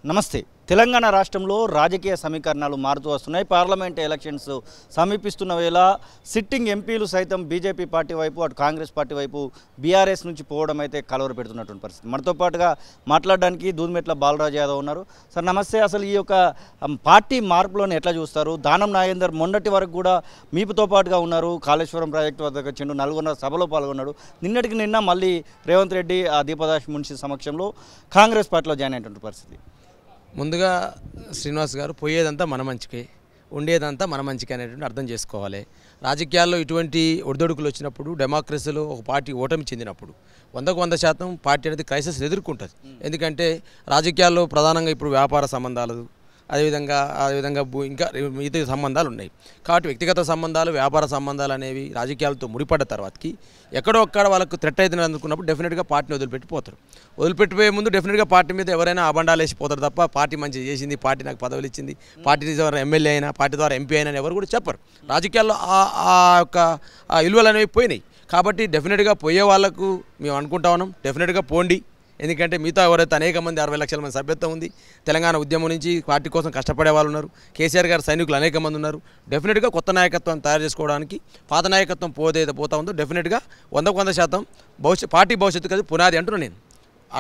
నమస్తే. తెలంగాణ రాష్ట్రంలో రాజకీయ సమీకరణాలు మారుతూ వస్తున్నాయి. పార్లమెంట్ ఎలక్షన్స్ సమీపిస్తున్న వేళ సిట్టింగ్ ఎంపీలు సైతం బీజేపీ పార్టీ వైపు, అటు కాంగ్రెస్ పార్టీ వైపు బీఆర్ఎస్ నుంచి పోవడం అయితే కలవర పెడుతున్నటువంటి పరిస్థితి. మనతో పాటుగా మాట్లాడడానికి దూదిమెట్ల బాలరాజు యాదవ్ ఉన్నారు. సార్ నమస్తే. అసలు ఈ యొక్క పార్టీ మార్పులను ఎట్లా చూస్తారు? దానం నాగేందర్ మొన్నటి వరకు కూడా మీపుతో పాటుగా ఉన్నారు. కాళేశ్వరం ప్రాజెక్టు వద్దకు వచ్చిండు, నల్గొండ సభలో పాల్గొన్నాడు. నిన్నటికి నిన్న మళ్ళీ రేవంత్ రెడ్డి దీపదాస్ మున్షి సమక్షంలో కాంగ్రెస్ పార్టీలో జాయిన్ అయినటువంటి పరిస్థితి. ముందుగా శ్రీనివాస్ గారు, పోయేదంతా మన మంచికే, ఉండేదంతా మన మంచికే అనేటువంటి అర్థం చేసుకోవాలి. రాజకీయాల్లో ఇటువంటి ఒడిదొడుకులు వచ్చినప్పుడు, డెమోక్రసీలో ఒక పార్టీ ఓటమి చెందినప్పుడు 100% పార్టీ అనేది క్రైసిస్ ఎదుర్కొంటుంది. ఎందుకంటే రాజకీయాల్లో ప్రధానంగా ఇప్పుడు వ్యాపార సంబంధాలు, అదేవిధంగా ఇంకా మిగతా సంబంధాలు ఉన్నాయి. కాబట్టి వ్యక్తిగత సంబంధాలు, వ్యాపార సంబంధాలు అనేవి రాజకీయాలతో ముడిపడ్డ తర్వాతకి ఎక్కడో ఒక్కడ వాళ్ళకు థ్రెట్ అవుతుంది అనుకున్నప్పుడు డెఫినెట్గా పార్టీని వదిలిపెట్టిపోతారు. వదిలిపెట్టిపోయే ముందు డెఫినెట్గా పార్టీ మీద ఎవరైనా అబండాలు వేసిపోతారు తప్ప పార్టీ మంచి చేసింది, పార్టీ నాకు పదవులు ఇచ్చింది, పార్టీ ద్వారా ఎమ్మెల్యే అయినా, పార్టీ ద్వారా ఎంపీ అయినా ఎవరు కూడా చెప్పరు. రాజకీయాల్లో ఆ యొక్క విలువలు అనేవి పోయినాయి. కాబట్టి డెఫినెట్గా పోయే వాళ్ళకు మేము అనుకుంటా ఉన్నాం, డెఫినెట్గా పోండి. ఎందుకంటే మిగతా ఎవరైతే అనేక మంది 60 లక్షల మంది సభ్యత్వం ఉంది. తెలంగాణ ఉద్యమం నుంచి పార్టీ కోసం కష్టపడే వాళ్ళు ఉన్నారు. కేసీఆర్ గారు సైనికులు అనేక మంది ఉన్నారు. డెఫినెట్గా కొత్త నాయకత్వం తయారు చేసుకోవడానికి పాత నాయకత్వం పోతా ఉందో డెఫినెట్గా 100% పార్టీ భవిష్యత్తు కదా పునాది అంటున్నాను నేను.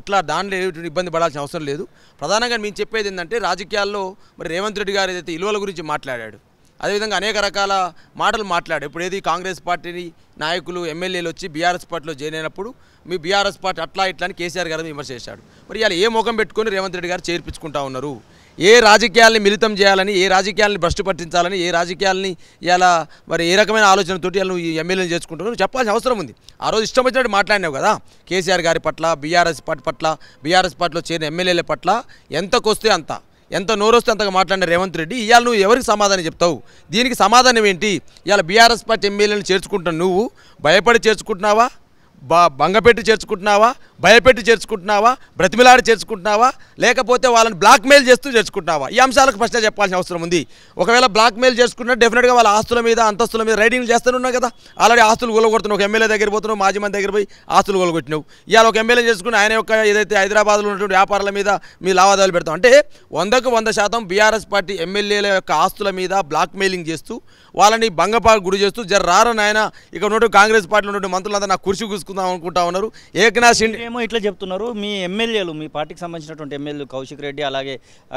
అట్లా దానిలో ఇబ్బంది పడాల్సిన అవసరం లేదు. ప్రధానంగా మేము చెప్పేది ఏంటంటే, రాజకీయాల్లో మరి రేవంత్ రెడ్డి గారు ఏదైతే విలువల గురించి మాట్లాడాడు, అదేవిధంగా అనేక రకాల మాటలు మాట్లాడు. ఇప్పుడు ఏది కాంగ్రెస్ పార్టీని నాయకులు, ఎమ్మెల్యేలు వచ్చి బీఆర్ఎస్ పార్టీలో జాయిన్ అయినప్పుడు మీ బీఆర్ఎస్ పార్టీ అట్లా ఇట్లా అని కేసీఆర్ గారు విమర్శ చేశాడు. మరి ఇలా ఏ ముఖం పెట్టుకొని రేవంత్ రెడ్డి గారు చేర్పించుకుంటా ఉన్నారు? ఏ రాజకీయాల్ని మిళితం చేయాలని, ఏ రాజకీయాలని భ్రష్టు పట్టించాలని, ఏ రాజకీయాలని ఇలా మరి ఏ రకమైన ఆలోచనతోటి ఇలా నువ్వు ఎమ్మెల్యేలు చేసుకుంటున్నావు చెప్పాల్సిన అవసరం ఉంది. ఆ రోజు ఇష్టం వచ్చినట్టు మాట్లాడినావు కదా కేసీఆర్ గారి పట్ల, బీఆర్ఎస్ పార్టీ పట్ల, బీఆర్ఎస్ పార్టీలో చేరిన ఎమ్మెల్యేల పట్ల ఎంతకొస్తే అంత, ఎంత నోరొస్తే అంతగా మాట్లాడిన రేవంత్ రెడ్డి ఇవాళ నువ్వు ఎవరికి సమాధానం చెప్తావు? దీనికి సమాధానం ఏంటి? ఇవాళ బీఆర్ఎస్ పార్టీ ఎమ్మెల్యేలను చేర్చుకుంటున్నావు, నువ్వు భయపడి చేర్చుకుంటున్నావా, బంగపెట్టి చేర్చుకుంటున్నావా, భయపెట్టి చేర్చుకుంటున్నావా, బ్రతిమిలాడి చేర్చుకుంటున్నావా, లేకపోతే వాళ్ళని బ్లాక్మెయిల్ చేస్తూ చేర్చుకుంటున్నావా? ఈ అంశాలకు ప్రశ్న చెప్పాల్సిన అవసరం ఉంది. ఒకవేళ బ్లాక్మెయిల్ చేసుకుంటే డెఫినెట్గా వాళ్ళ ఆస్తుల మీద, అంతస్తుల మీద రైడింగ్లు చేస్తూనే కదా. ఆల్రెడీ ఆస్తులు కొలగొడుతున్నావు. ఒక ఎమ్మెల్యే దగ్గర పోతున్నావు, మాజీ మంది దగ్గర పోయి ఆస్తులు కొలగొట్టినావు. ఇవాళ ఒక ఎమ్మెల్యే చేసుకుని ఆయన యొక్క ఏదైతే హైదరాబాద్లో ఉన్నటువంటి వ్యాపారాల మీద మీ లావాదేవీలు పెడతాం అంటే 100% బీఆర్ఎస్ పార్టీ ఎమ్మెల్యేల యొక్క ఆస్తుల మీద బ్లాక్మెయిలింగ్ చేస్తూ వాళ్ళని భంగపాటు గురి చేస్తూ జర్రారని ఆయన ఇక్కడ ఉన్నటువంటి కాంగ్రెస్ పార్టీలో ఉన్నటువంటి మంత్రులంతా నాకు కుర్చీ కూసుకుందాం అనుకుంటా ఉన్నారు. ఏకనాథ్ షిండే ఏమో ఇట్లా చెప్తున్నారు. మీ ఎమ్మెల్యేలు, మీ పార్టీకి సంబంధించినటువంటి ఎమ్మెల్యేలు కౌశిక్ రెడ్డి అలాగే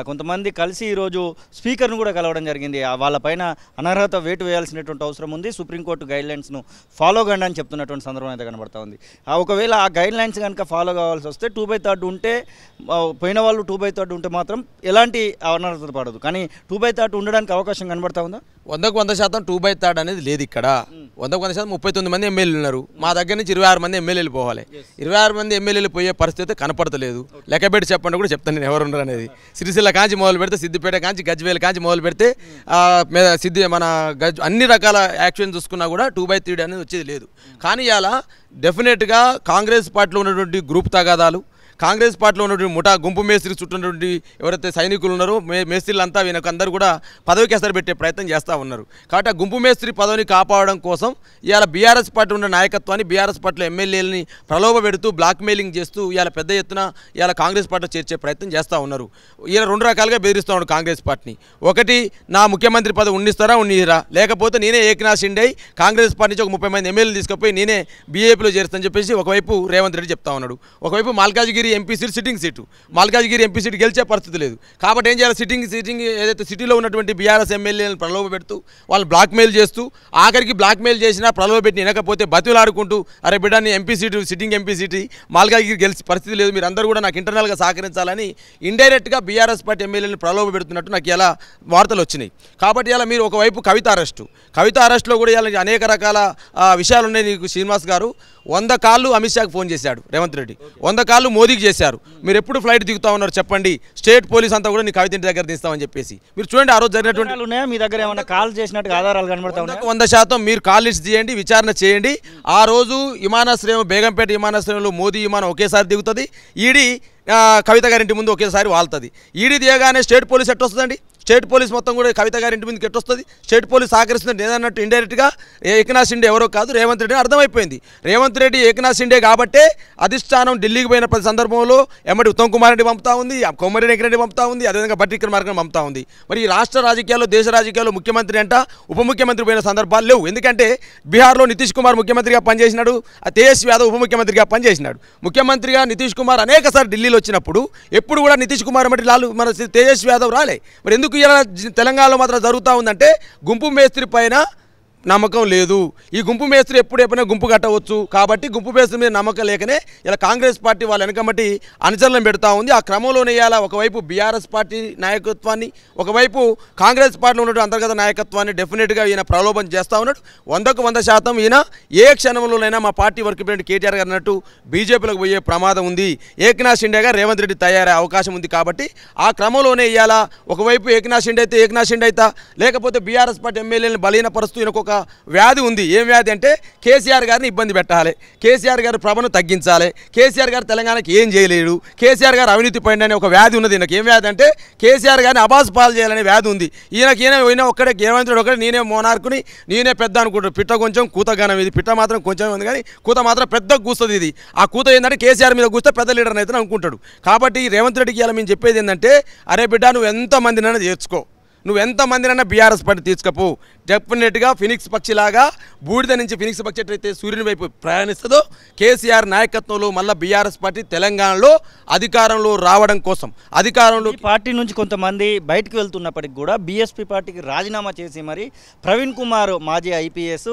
కొంతమంది కలిసి ఈరోజు స్పీకర్ను కూడా కలవడం జరిగింది. వాళ్ళపైన అనర్హత వేటు వేయాల్సినటువంటి అవసరం ఉంది, సుప్రీంకోర్టు గైడ్లైన్స్ను ఫాలో కండి అని చెప్తున్నటువంటి సందర్భం అయితే కనబడతా ఉంది. ఒకవేళ ఆ గైడ్లైన్స్ కనుక ఫాలో కావాల్సి వస్తే 2/3 ఉంటే, పోయిన వాళ్ళు 2/3 ఉంటే మాత్రం ఎలాంటి అనర్హత పడదు. కానీ 2/3 ఉండడానికి అవకాశం కనబడతా ఉందా? 100% 2/3 అనేది లేదు ఇక్కడ. 100% 39 మంది ఎమ్మెల్యేలు ఉన్నారు. మా దగ్గర నుంచి 26 మంది ఎమ్మెల్యేలు పోవాలి. 26 మంది ఎమ్మెల్యేలు పోయే పరిస్థితి కనపడతలేదు. లెక్కబెట్టి చెప్పండి కూడా చెప్తాను నేను ఎవరు ఉన్నారు అనేది. సిరిసిల్ల కాంచి మొదలు పెడితే, సిద్దిపేట కాంచి, గజ్వేల్ కాంచి మొదలు పెడితే మన అన్ని రకాల యాక్షన్ చూసుకున్నా కూడా 2/3 అనేది వచ్చేది లేదు. కానీ ఇలా డెఫినెట్గా కాంగ్రెస్ పార్టీలో ఉన్నటువంటి గ్రూప్ తగాదాలు, కాంగ్రెస్ పార్టీలో ఉన్నటువంటి ముఠా గుంపు మేస్త్రికి చుట్టూన్నటువంటి ఎవరైతే సైనికులు ఉన్నారో మేస్త్రీలంతా వీళ్ళకి అందరూ కూడా పదవికి ఎసరు పెట్టే ప్రయత్నం చేస్తూ ఉన్నారు. కాబట్టి ఆ గుంపు మేస్త్రి పదవిని కాపాడడం కోసం ఇవాళ బీఆర్ఎస్ పార్టీ ఉన్న నాయకత్వాన్ని, బీఆర్ఎస్ పార్టీలో ఎమ్మెల్యేలని ప్రలోభ పెడుతూ బ్లాక్మెయిలింగ్ చేస్తూ ఇవాళ పెద్ద ఎత్తున ఇవాళ కాంగ్రెస్ పార్టీలో చేర్చే ప్రయత్నం చేస్తూ ఉన్నారు. ఇలా 2 రకాలుగా బెదిరిస్తూ ఉన్నారు కాంగ్రెస్ పార్టీని. ఒకటి, నా ముఖ్యమంత్రి పదవి ఉండిస్తారా, ఉండిరా, లేకపోతే నేనే ఏకనాథ్ షిండే కాంగ్రెస్ పార్టీ నుంచి ఒక 30 మంది ఎమ్మెల్యేలు తీసుకుపోయి నేనే బీజేపీలో చేరుస్తానని చెప్పేసి ఒకవైపు రేవంత్ రెడ్డి చెప్తా ఉన్నాడు. ఒకవైపు Malkajgiri MP seat sitting seat, Malkajgiri MP seat గెలిచే పరిస్థితి లేదు. కాబట్టి ఏం చేయాలి? సిట్టింగ్ ఏదైతే సిటీలో ఉన్నటువంటి బీఆర్ఎస్ ఎమ్మెల్యేలను ప్రలోభ పెడుతూ వాళ్ళు బ్లాక్మెయిల్ చేస్తూ, ఆఖరికి బ్లాక్మెయిల్ చేసినా ప్రలోభ పెట్టి వినకపోతే బతిలాడుకుంటూ, అరే బిడ్డాన్ని MP seat, sitting MP seat Malkajgiri గెలిచే పరిస్థితి లేదు, మీరు అందరూ కూడా నాకు ఇంటర్నల్గా సహకరించాలని ఇండైరెక్ట్గా బీఆర్ఎస్ పార్టీ ఎమ్మెల్యేలను ప్రలోభ పెడుతున్నట్టు నాకు ఇలా వార్తలు వచ్చినాయి. కాబట్టి ఇలా మీరు ఒకవైపు కవిత అరెస్టులో కూడా ఇలా అనేక రకాల విషయాలు ఉన్నాయి. నీకు శ్రీనివాస్ గారు 100 కాళ్ళు అమిత్ షాకి ఫోన్ చేశాడు రేవంత్ రెడ్డి, 100 కాళ్ళు మోదీకి చేశారు. మీరు ఎప్పుడు ఫ్లైట్ దిగుతా ఉన్నారు చెప్పండి, స్టేట్ పోలీస్ అంతా కూడా నీ కవిత ఇంటి దగ్గర తీస్తామని చెప్పేసి. మీరు చూడండి ఆ రోజు జరిగినటువంటి మీ దగ్గర ఏమైనా కాల్ చేసినట్టు ఆధారాలు కనబడతా ఉన్నాయి. 100% మీరు కాల్ లిస్ట్ చేయండి, విచారణ చేయండి. ఆ రోజు విమానాశ్రయం, బేగంపేట విమానాశ్రయంలో మోదీ విమానం ఒకేసారి దిగుతుంది, ఈడీ కవిత గారింటి ముందు ఒకేసారి వాళ్తుంది. ఈడీ దిగగానే స్టేట్ పోలీస్ ఎట్లా వస్తుందండి? స్టేట్ పోలీస్ మొత్తం కూడా కవిత గారి ఇంటి మీదకి ఎట్టొస్తుంది? స్టేట్ పోలీస్ సహకరిస్తుంది ఏదన్నట్టు ఇండైరెక్ట్గా ఏకనాథ్ షిండే ఎవరో కాదు, రేవంత్ రెడ్డి అర్థమైపోయింది. రేవంత్ రెడ్డి ఏకనాథ్ షిండే కాబట్టే అధిష్టానం ఢిల్లీకి పోయిన ప్రతి సందర్భంలో ఎమ్మటి ఉత్తమ్ కుమార్ రెడ్డి పంపుతా ఉంది, కొమ్మరెడ్డి వెంకరెడ్డి పంపుతా ఉంది, అదేవిధంగా బట్టి విక్రమార్కను పంపుతా ఉంది. మరి ఈ రాష్ట్ర రాజకీయాల్లో దేశ రాజకీయాల్లో ముఖ్యమంత్రి అంట ఉప ముఖ్యమంత్రి పోయిన సందర్భాలు లేవు. ఎందుకంటే బీహార్లో నితీష్ కుమార్ ముఖ్యమంత్రిగా పనిచేసినాడు, తేజస్వి యాదవ్ ఉప ముఖ్యమంత్రిగా పనిచేసినాడు. ముఖ్యమంత్రిగా నితీష్ కుమార్ అనేకసార్లు ఢిల్లీలో వచ్చినప్పుడు ఎప్పుడు కూడా నితీష్ కుమార్ మరి మన తేజస్వి యాదవ్ రాలే. మరి ఎందుకు ఇలా తెలంగాణలో మాత్రం జరుగుతూ ఉందంటే గుంపు మేస్త్రి పైన నమ్మకం లేదు. ఈ గుంపు మేస్త్రి ఎప్పుడైనా గుంపు కట్టవచ్చు కాబట్టి గుంపు మేస్త్రి మీద నమ్మకం లేకనే ఇలా కాంగ్రెస్ పార్టీ వాళ్ళ వెనకమ్మటి అనుచరులను పెడతా ఉంది. ఆ క్రమంలోనే ఇవాళ ఒకవైపు బీఆర్ఎస్ పార్టీ నాయకత్వాన్ని, ఒకవైపు కాంగ్రెస్ పార్టీలో ఉన్నటువంటి అంతర్గత నాయకత్వాన్ని డెఫినెట్గా ఈయన ప్రలోభం చేస్తూ ఉన్నాడు. 100% ఈయన ఏ క్షణంలోనైనా మా పార్టీ వర్క్ ప్రెసిడెంట్ కేటీఆర్ గారు అన్నట్టు బీజేపీలోకి పోయే ప్రమాదం ఉంది. ఏకనాథ్ షిండే గారు రేవంత్ రెడ్డి తయారయ్యే అవకాశం ఉంది. కాబట్టి ఆ క్రమంలోనే ఇవాళ ఒకవైపు ఏకనాథ్ షిండే అయితే ఏకనాథ్ షిండే అయితే, లేకపోతే బీఆర్ఎస్ పార్టీ ఎమ్మెల్యేలను బలహీనపరుస్తూ ఈయనకు ఒక వ్యాధి ఉంది. ఏం వ్యాధి అంటే కేసీఆర్ గారిని ఇబ్బంది పెట్టాలి, కేసీఆర్ గారి ప్రభను తగ్గించాలి, కేసీఆర్ గారు తెలంగాణకి ఏం చేయలేడు, కేసీఆర్ గారు అవినీతి పైన అనే ఒక వ్యాధి ఉన్నది. ఈయనకి ఏం వ్యాధి అంటే కేసీఆర్ గారిని అబాస్ పాలు చేయాలనే వ్యాధి ఉంది. ఈయన పోయినా ఒక్కడే రేవంత్ రెడ్డి ఒకటే నేనే మోనార్కుని నేనే పెద్ద అనుకుంటాడు. పిట్ట కొంచెం కూతగానం, ఇది పిట్ట మాత్రం కొంచెం ఉంది కానీ కూత మాత్రం పెద్ద కూస్తుంది. ఇది ఆ కూత ఏంటంటే కేసీఆర్ మీద కూస్తే పెద్ద లీడర్ అయితే అనుకుంటాడు. కాబట్టి రేవంత్ రెడ్డికి ఇలా మేము చెప్పేది ఏంటంటే, అరే బిడ్డ నువ్వు ఎంతమందినైనా చేర్చుకో, నువ్వు ఎంతమందినైనా బీఆర్ఎస్ పార్టీ తీసుకపో, డెఫినెట్గా ఫినిక్స్ పక్షిలాగా బూడిద నుంచి ఫినిక్స్ పక్షి ఎట్లయితే సూర్యుని వైపు ప్రయాణిస్తుందో కేసీఆర్ నాయకత్వంలో మళ్ళీ బీఆర్ఎస్ పార్టీ తెలంగాణలో అధికారంలో రావడం కోసం అధికారంలో పార్టీ నుంచి కొంతమంది బయటకు వెళ్తున్నప్పటికి కూడా బీఎస్పీ పార్టీకి రాజీనామా చేసి మరి ప్రవీణ్ కుమార్ మాజీ ఐపీఎస్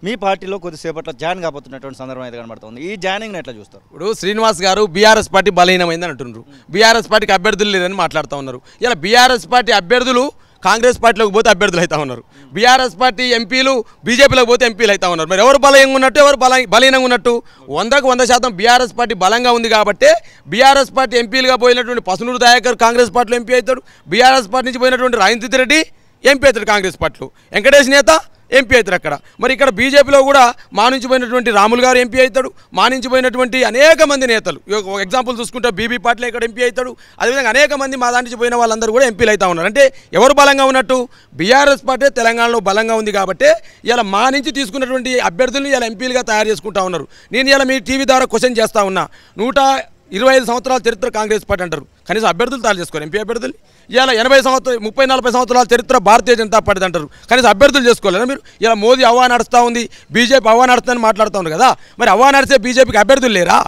మీ పార్టీలో కొద్దిసేపట్లో జాయిన్ కాబోతున్నటువంటి సందర్భం అయితే కనబడుతుంది. ఈ జాయినింగ్ ఎట్లా చూస్తారు? ఇప్పుడు శ్రీనివాస్ గారు బీఆర్ఎస్ పార్టీ బలహీనమైందని అంటున్నారు, బీఆర్ఎస్ పార్టీకి అభ్యర్థులు లేదని మాట్లాడుతూ ఉన్నారు. ఇలా బీఆర్ఎస్ పార్టీ అభ్యర్థులు కాంగ్రెస్ పార్టీలోకి పోతే అభ్యర్థులు అవుతా ఉన్నారు, బీఆర్ఎస్ పార్టీ ఎంపీలు బీజేపీలోకి పోతే ఎంపీలు అవుతా ఉన్నారు. మరి ఎవరు బలంగా ఉన్నట్టు, ఎవరు బలహీనంగా ఉన్నట్టు? 100% బీఆర్ఎస్ పార్టీ బలంగా ఉంది కాబట్టి బీఆర్ఎస్ పార్టీ ఎంపీలుగా పోయినటువంటి పసునూరు దయాకర్ కాంగ్రెస్ పార్టీలో ఎంపీ అవుతాడు, బీఆర్ఎస్ పార్టీ నుంచి పోయినటువంటి రాజేంద్ర రెడ్డి ఎంపీ అవుతాడు కాంగ్రెస్ పార్టీలో, వెంకటేష్ నేత ఎంపీ అవుతారు అక్కడ. మరి ఇక్కడ బీజేపీలో కూడా మా నుంచి పోయినటువంటి రాములు గారు ఎంపీ అవుతాడు, మా నుంచి పోయినటువంటి అనేక మంది నేతలు, ఎగ్జాంపుల్ చూసుకుంటే బీబీ పాటిల్ ఇక్కడ ఎంపీ అవుతాడు, అదేవిధంగా అనేక మంది మా దాంట్లో పోయిన వాళ్ళందరూ కూడా ఎంపీలు అవుతా ఉన్నారు. అంటే ఎవరు బలంగా ఉన్నట్టు? బీఆర్ఎస్ పార్టీ తెలంగాణలో బలంగా ఉంది కాబట్టి ఇలా మా నుంచి తీసుకున్నటువంటి అభ్యర్థులను ఇలా ఎంపీలుగా తయారు చేసుకుంటా ఉన్నారు. నేను ఇలా మీ టీవీ ద్వారా క్వశ్చన్ చేస్తా ఉన్నా, 125 సంవత్సరాల చరిత్ర కాంగ్రెస్ పార్టీ అంటారు, కనీసం అభ్యర్థులు తయారు చేసుకోరు ఎంపీ అభ్యర్థులు. ఇలా 30-40 సంవత్సరాల చరిత్ర భారతీయ జనతా పార్టీ అంటారు, కనీసం అభ్యర్థులు చేసుకోలేరా మీరు? ఇలా మోదీ అవ్వా నడుస్తూ ఉంది, బీజేపీ అవ్వా నడుస్తుందని మాట్లాడుతూ ఉన్నారు కదా, మరి అవ్వా నడిచే బీజేపీకి అభ్యర్థులు లేరా?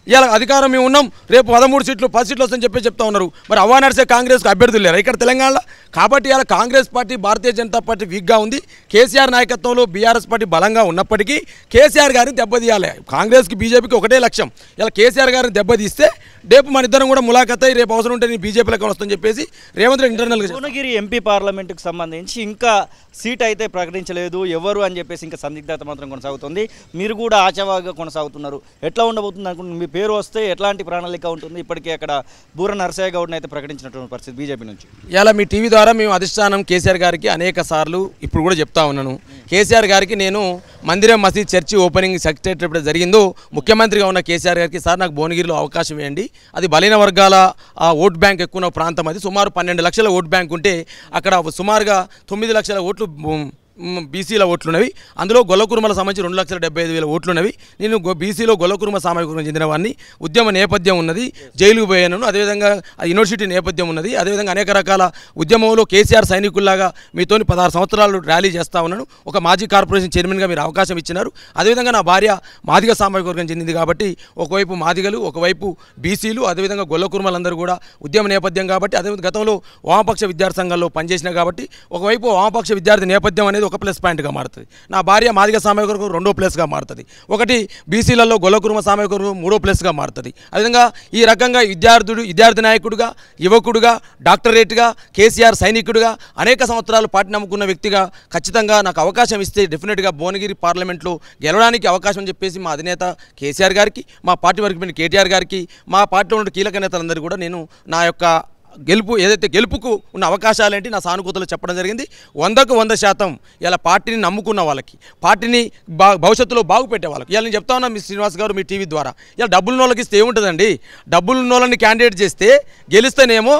ఇలా అధికారం మేము ఉన్నాం, రేపు 13 సీట్లు 10 సీట్లు వస్తుందని చెప్తా ఉన్నారు, మరి అవ్వా నడిచే కాంగ్రెస్కి అభ్యర్థులు లేరా ఇక్కడ తెలంగాణలో? కాబట్టి ఇలా కాంగ్రెస్ పార్టీ భారతీయ జనతా పార్టీ వీక్గా ఉంది. కేసీఆర్ నాయకత్వంలో బీఆర్ఎస్ పార్టీ బలంగా ఉన్నప్పటికీ కేసీఆర్ గారిని దెబ్బతీయాలి. కాంగ్రెస్కి బీజేపీకి ఒకటే లక్ష్యం, ఇలా కేసీఆర్ గారిని దెబ్బతీస్తే రేపు మన ఇద్దరం కూడా ములాఖత్ అయ్యి రేపు అవసరం ఉంటే నేను బీజేపీలోకి వస్తుందని చెప్పేసి రేవంత్ రెడ్డి ఇంటర్నల్గా భువనగిరి ఎంపీ పార్లమెంటుకు సంబంధించి ఇంకా సీట్ అయితే ప్రకటించలేదు ఎవరు అని చెప్పేసి ఇంకా సందిగ్ధత మాత్రం కొనసాగుతుంది. మీరు కూడా ఆశావాగా కొనసాగుతున్నారు, ఎట్లా ఉండబోతుంది అనుకుంటున్నారు? మీ పేరు వస్తే ఎట్లాంటి ప్రణాళిక ఉంటుంది? ఇప్పటికే అక్కడ బూర నరసయ్య గౌడ్ని అయితే ప్రకటించినటువంటి పరిస్థితి బీజేపీ నుంచి. ఇలా మీ టీవీ ద్వారా మేము అధిష్టానం కేసీఆర్ గారికి అనేక సార్లు ఇప్పుడు కూడా చెప్తా ఉన్నాను, కేసీఆర్ గారికి నేను మందిరం మసీద్ చర్చి ఓపెనింగ్ సెక్రటరీ ఎప్పుడు జరిగిందో ముఖ్యమంత్రిగా ఉన్న కేసీఆర్ గారికి, సార్ నాకు భువనగిరిలో అవకాశం ఇవ్వండి, అది బలైన వర్గాల ఓట్ బ్యాంక్ ఎక్కువ ప్రాంతం, అది సుమారు 12 లక్షల ఓట్ బ్యాంక్ ఉంటే అక్కడ సుమారుగా 9 లక్షల ఓట్లు బీసీల ఓట్లున్నవి, అందులో గొల్లకుర్మల సంబంధించి 2,75,000 ఓట్లున్నవి. నేను బీసీలో గొల్లకుర్మ సామాజిక చెందిన వాడిని, ఉద్యమ నేపథ్యం ఉన్నది, జైలుకు పోయాను, అదేవిధంగా యూనివర్సిటీ నేపథ్యం ఉన్నది, అదేవిధంగా అనేక రకాల ఉద్యమంలో కేసీఆర్ సైనికుల్లాగా మీతోని 16 సంవత్సరాలు ర్యాలీ చేస్తూ ఉన్నాను. ఒక మాజీ కార్పొరేషన్ చైర్మన్గా మీరు అవకాశం ఇచ్చినారు. అదేవిధంగా నా భార్య మాదిగ సామాజిక వర్గం చెందింది కాబట్టి ఒకవైపు మాదిగలు, ఒకవైపు బీసీలు, అదేవిధంగా గొల్లకుర్మలందరూ కూడా ఉద్యమ నేపథ్యం కాబట్టి, అదేవిధంగా గతంలో వామపక్ష విద్యార్థి సంఘాల్లో పనిచేసినా కాబట్టి ఒకవైపు వామపక్ష విద్యార్థి నేపథ్యం అనేది ఒక ప్లస్ పాయింట్గా మారుతుంది. నా భార్య మాదిగ సామాజిక వర్గం 2వ ప్లస్గా మారుతుంది. ఒకటి బీసీలలో గొల్లకుర్మ సామాజిక వర్గం 3వ ప్లస్గా మారుతుంది. అదేవిధంగా ఈ రకంగా విద్యార్థి నాయకుడిగా, యువకుడిగా, డాక్టరేట్గా, కేసీఆర్ సైనికుడిగా అనేక సంవత్సరాలు పార్టీ నమ్ముకున్న వ్యక్తిగా ఖచ్చితంగా నాకు అవకాశం ఇస్తే డెఫినెట్గా భువనగిరి పార్లమెంట్లో గెలవడానికి అవకాశం అని చెప్పేసి మా అధినేత కేసీఆర్ గారికి, మా పార్టీ వర్గం కేటీఆర్ గారికి, మా పార్టీలో ఉన్న కీలక నేతలందరూ కూడా నేను నా యొక్క గెలుపుకు ఉన్న అవకాశాలేంటి నా సానుకూతలు చెప్పడం జరిగింది. 100% ఇలా పార్టీని నమ్ముకున్న వాళ్ళకి, పార్టీని భవిష్యత్తులో బాగుపెట్టే వాళ్ళకి ఇలా నేను చెప్తా ఉన్నా మీ శ్రీనివాస్ గారు మీ టీవీ ద్వారా, ఇలా డబ్బులున్న వాళ్ళకి ఇస్తే ఏముంటుందండి? డబ్బులున్న వాళ్ళని క్యాండిడేట్ చేస్తే గెలిస్తేనేమో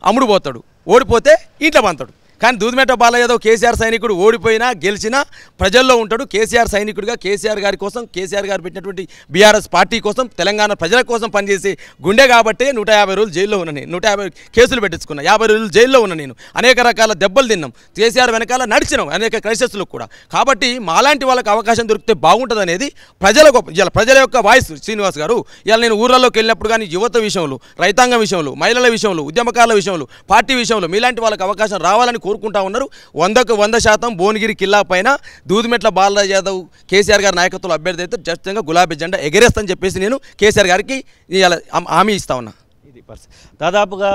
అమ్ముడు పోతాడు, ఓడిపోతే ఇంట్లో పంతాడు. కానీ దూదిమెట్ట బాలయ్య యాదవ్ కేసీఆర్ సైనికుడు ఓడిపోయినా గెలిచినా ప్రజల్లో ఉంటాడు. కేసీఆర్ సైనికుడిగా కేసీఆర్ గారి కోసం, కేసీఆర్ గారు పెట్టినటువంటి బీఆర్ఎస్ పార్టీ కోసం, తెలంగాణ ప్రజల కోసం పనిచేసే గుండె కాబట్టి 150 రోజులు జైల్లో ఉన్న నేను, 150 కేసులు పెట్టించుకున్నా, 50 రోజులు జైల్లో ఉన్న నేను, అనేక రకాల దెబ్బలు తిన్నాం, కేసీఆర్ వెనకాల నడిచినాం అనేక క్రైసిస్లకు కూడా. కాబట్టి మాలాంటి వాళ్ళకి అవకాశం దొరికితే బాగుంటుంది అనేది ఇలా ప్రజల యొక్క వాయిస్. శ్రీనివాస్ గారు, ఇలా నేను ఊర్లలోకి వెళ్ళినప్పుడు కానీ యువత విషయంలో, రైతాంగం విషయంలో, మహిళల విషయంలో, ఉద్యమకారుల విషయంలో, పార్టీ విషయంలో మీలాంటి వాళ్ళకి అవకాశం రావాలని కోరుకుంటా ఉన్నారు. 100కు 100% భువనగిరి కిల్లా పైన దూదిమెట్ల బాలరాజు యాదవ్ కేసీఆర్ గారి నాయకత్వంలో అభ్యర్థి అయితే ఖచ్చితంగా గులాబీ జెండా ఎగరేస్తానని చెప్పేసి నేను కేసీఆర్ గారికి హామీ ఇస్తా ఉన్నా. ఇది పరిస్థితి. దాదాపుగా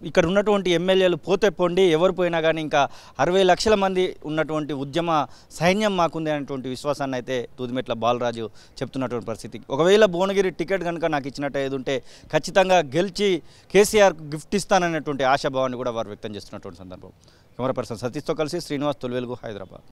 ఇక్కడ ఉన్నటువంటి ఎమ్మెల్యేలు పోతే పోండి, ఎవరు పోయినా కానీ ఇంకా 60 లక్షల మంది ఉన్నటువంటి ఉద్యమ సైన్యం మాకుంది అనేటువంటి విశ్వాసాన్ని అయితే దూదిమెట్ల బాలరాజు చెప్తున్నటువంటి పరిస్థితి. ఒకవేళ భువనగిరి టికెట్ కనుక నాకు ఇచ్చినట్టు ఏది ఉంటే ఖచ్చితంగా గెలిచి కేసీఆర్కు గిఫ్ట్ ఇస్తాననేటువంటి ఆశాభావాన్ని కూడా వారు వ్యక్తం చేస్తున్నటువంటి సందర్భం. కెమెరా పర్సన్ సతీష్తో కలిసి శ్రీనివాస్, తొలివెలుగు, హైదరాబాద్.